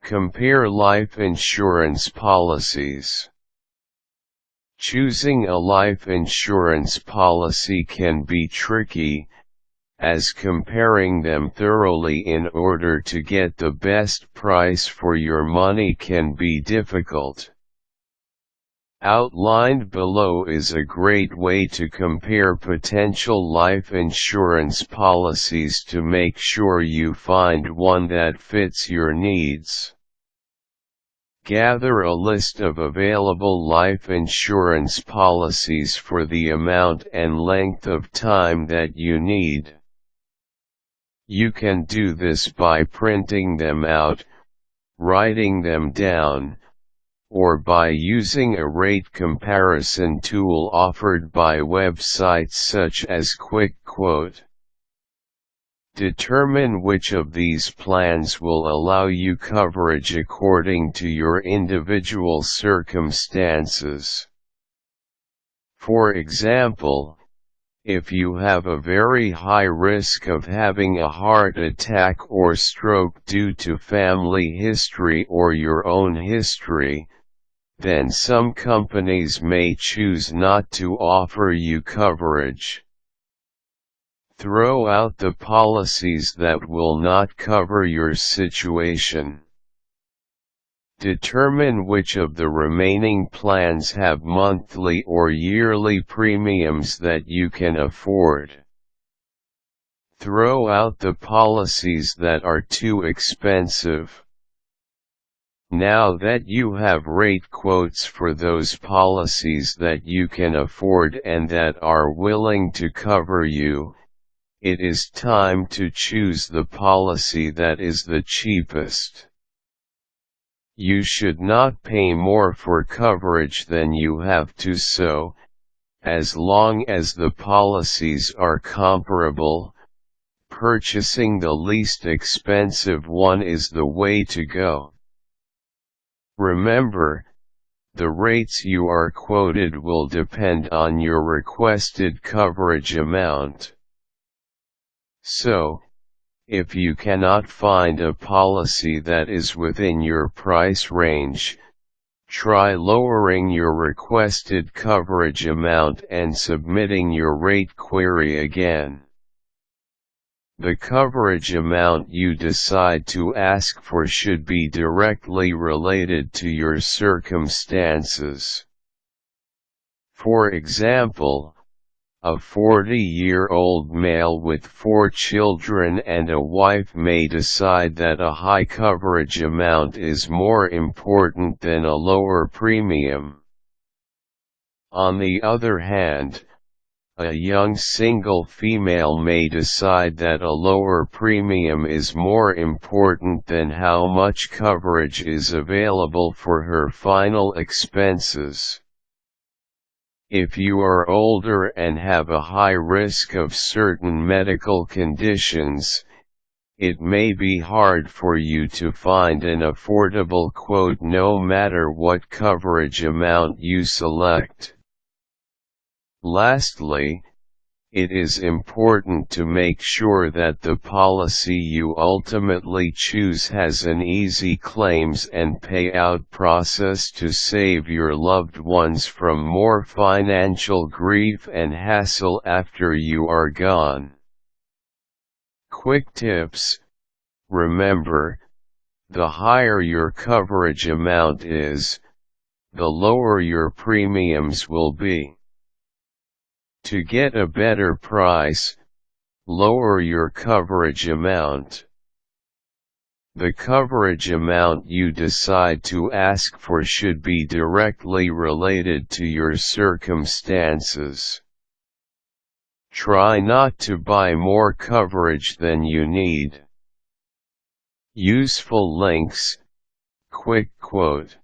Compare life insurance policies. Choosing a life insurance policy can be tricky, as comparing them thoroughly in order to get the best price for your money can be difficult. Outlined below is a great way to compare potential life insurance policies to make sure you find one that fits your needs. Gather a list of available life insurance policies for the amount and length of time that you need. You can do this by printing them out, writing them down, or by using a rate comparison tool offered by websites such as QuickQuote. Determine which of these plans will allow you coverage according to your individual circumstances. For example, if you have a very high risk of having a heart attack or stroke due to family history or your own history, then some companies may choose not to offer you coverage. Throw out the policies that will not cover your situation. Determine which of the remaining plans have monthly or yearly premiums that you can afford. Throw out the policies that are too expensive. Now that you have rate quotes for those policies that you can afford and that are willing to cover you, it is time to choose the policy that is the cheapest. You should not pay more for coverage than you have to, so, as long as the policies are comparable, purchasing the least expensive one is the way to go. Remember, the rates you are quoted will depend on your requested coverage amount. So, if you cannot find a policy that is within your price range, try lowering your requested coverage amount and submitting your rate query again. The coverage amount you decide to ask for should be directly related to your circumstances. For example, a 40-year-old male with 4 children and a wife may decide that a high coverage amount is more important than a lower premium. On the other hand, a young single female may decide that a lower premium is more important than how much coverage is available for her final expenses. If you are older and have a high risk of certain medical conditions, it may be hard for you to find an affordable quote no matter what coverage amount you select. Lastly, it is important to make sure that the policy you ultimately choose has an easy claims and payout process to save your loved ones from more financial grief and hassle after you are gone. Quick tips: remember, the higher your coverage amount is, the lower your premiums will be. To get a better price, lower your coverage amount. The coverage amount you decide to ask for should be directly related to your circumstances. Try not to buy more coverage than you need. Useful links: QuickQuote.